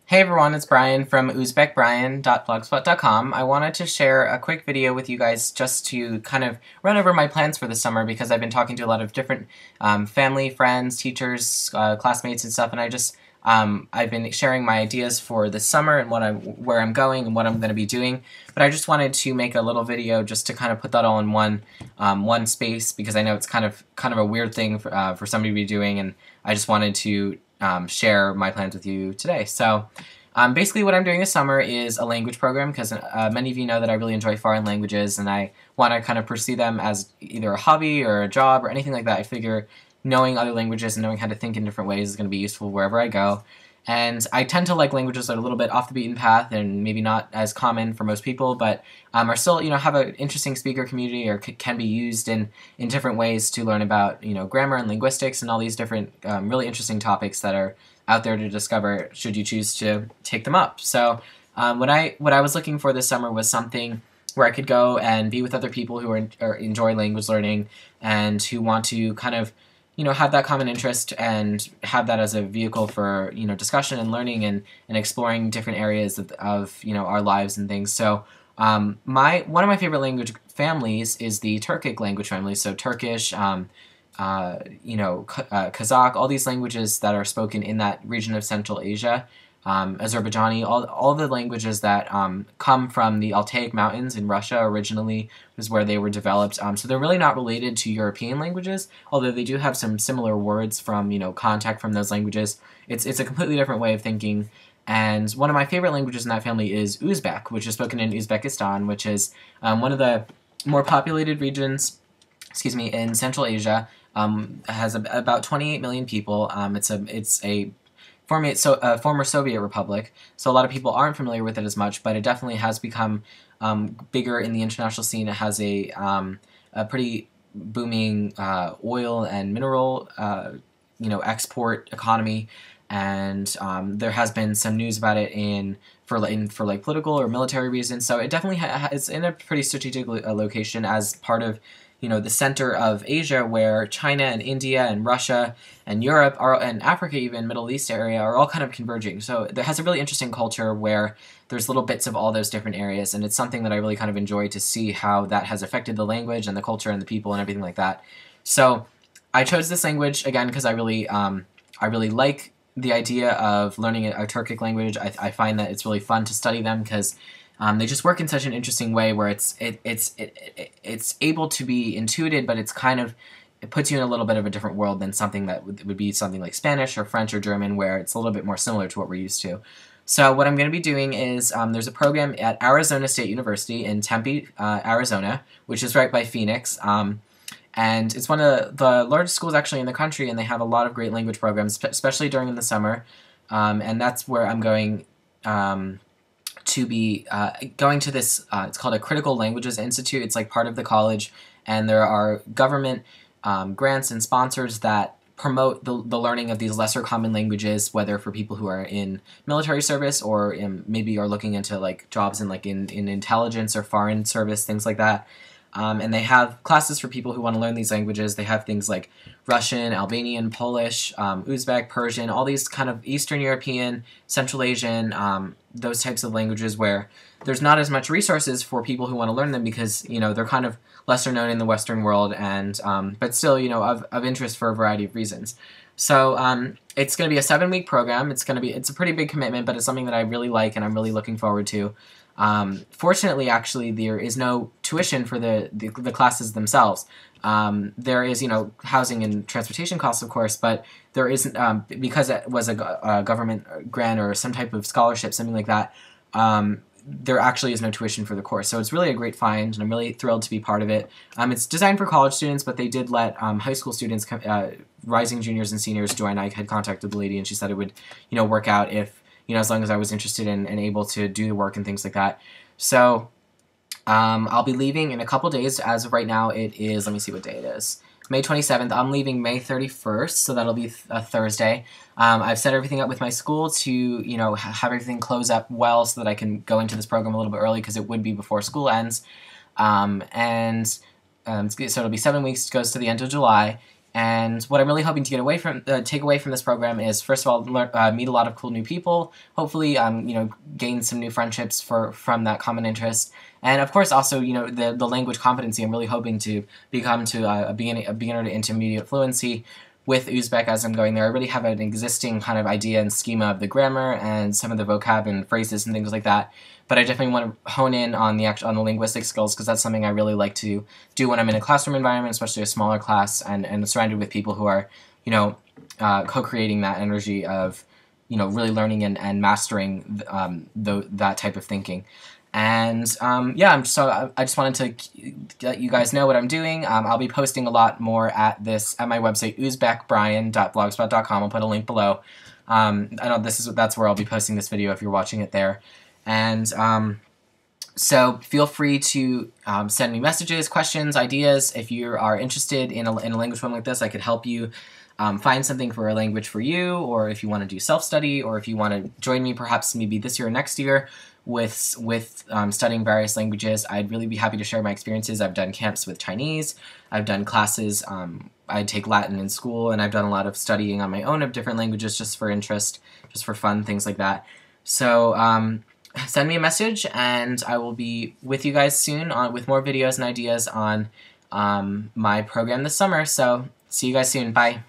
Hey everyone, it's Brian from UzbekBrian.blogspot.com. I wanted to share a quick video with you guys just to kind of run over my plans for the summer because I've been talking to a lot of different family, friends, teachers, classmates and stuff, and I've been sharing my ideas for the summer and where I'm going and what I'm going to be doing. But I just wanted to make a little video just to kind of put that all in one space because I know it's kind of a weird thing for somebody to be doing, and I just wanted to share my plans with you today. So basically what I'm doing this summer is a language program because many of you know that I really enjoy foreign languages and I want to kind of pursue them as either a hobby or a job or anything like that. I figure knowing other languages and knowing how to think in different ways is going to be useful wherever I go. And I tend to like languages that are a little bit off the beaten path and maybe not as common for most people, but are still, have an interesting speaker community or can be used in different ways to learn about, grammar and linguistics and all these different really interesting topics that are out there to discover should you choose to take them up. So what I was looking for this summer was something where I could go and be with other people who enjoy language learning and who want to kind of have that common interest and have that as a vehicle for, discussion and learning and exploring different areas of our lives and things. So one of my favorite language families is the Turkic language family. So Turkish, Kazakh, all these languages that are spoken in that region of Central Asia. Azerbaijani, all the languages that come from the Altaic Mountains in Russia originally was where they were developed. So they're really not related to European languages, although they do have some similar words from, contact from those languages. It's a completely different way of thinking. And one of my favorite languages in that family is Uzbek, which is spoken in Uzbekistan, which is one of the more populated regions, in Central Asia. Has about 28 million people. It's a former Soviet republic, so a lot of people aren't familiar with it as much, but it definitely has become bigger in the international scene. It has a pretty booming oil and mineral export economy, and there has been some news about it for political or military reasons. So it definitely is in a pretty strategic location as part of the center of Asia, where China and India and Russia and Europe and Africa, even Middle East area, are all kind of converging. So it has a really interesting culture where there's little bits of all those different areas, and it's something that I really kind of enjoy to see how that has affected the language and the culture and the people and everything like that. So I chose this language again because I really like the idea of learning a Turkic language. I find that it's really fun to study them because they just work in such an interesting way where it's able to be intuited, but it puts you in a little bit of a different world than something that would be something like Spanish or French or German, where it's a little bit more similar to what we're used to. So what I'm going to be doing is there's a program at Arizona State University in Tempe, Arizona, which is right by Phoenix. And it's one of the largest schools actually in the country, and they have a lot of great language programs, especially during the summer. And that's where I'm going to be going to this, it's called a Critical Languages Institute. It's like part of the college, and there are government grants and sponsors that promote the learning of these lesser common languages, whether for people who are in military service or maybe are looking into like jobs in intelligence or foreign service, things like that. And they have classes for people who want to learn these languages. They have things like Russian, Albanian, Polish, Uzbek, Persian, all these kind of Eastern European, Central Asian, those types of languages where there's not as much resources for people who want to learn them because, they're kind of lesser known in the Western world and, but still, of interest for a variety of reasons. So it's going to be a 7-week program. It's a pretty big commitment, but it's something that I really like and I'm really looking forward to. Fortunately, actually, there is no tuition for the classes themselves. There is, housing and transportation costs, of course, but there isn't, because it was a government grant or some type of scholarship, something like that, there actually is no tuition for the course. So it's really a great find, and I'm really thrilled to be part of it. It's designed for college students, but they did let high school students, rising juniors and seniors join. I had contacted the lady, and she said it would, work out if, as long as I was interested in and able to do the work and things like that. So I'll be leaving in a couple days. As of right now, it is, let me see what day it is, May 27th. I'm leaving May 31st, so that'll be a Thursday. I've set everything up with my school to, have everything close up well so that I can go into this program a little bit early because it would be before school ends. So it'll be 7 weeks, goes to the end of July. And what I'm really hoping to take away from this program is, first of all, meet a lot of cool new people. Hopefully, gain some new friendships from that common interest. And of course, also, the language competency. I'm really hoping to become a beginner to intermediate fluency with Uzbek as I'm going there. I really have an existing kind of idea and schema of the grammar and some of the vocab and phrases and things like that. But I definitely want to hone in on the linguistic skills, because that's something I really like to do when I'm in a classroom environment, especially a smaller class, and surrounded with people who are, co-creating that energy of, really learning and mastering that type of thinking. And I just wanted to let you guys know what I'm doing. I'll be posting a lot more at my website, UzbekBrian.blogspot.com. I'll put a link below. That's where I'll be posting this video if you're watching it there. And so feel free to send me messages, questions, ideas. If you are interested in a language program like this, I could help you find something for a language for you, or if you want to do self-study, or if you want to join me perhaps maybe this year or next year with studying various languages. I'd really be happy to share my experiences. I've done camps with Chinese. I've done classes. I take Latin in school, and I've done a lot of studying on my own of different languages just for interest, just for fun, things like that. So send me a message, and I will be with you guys soon with more videos and ideas on my program this summer. So see you guys soon. Bye.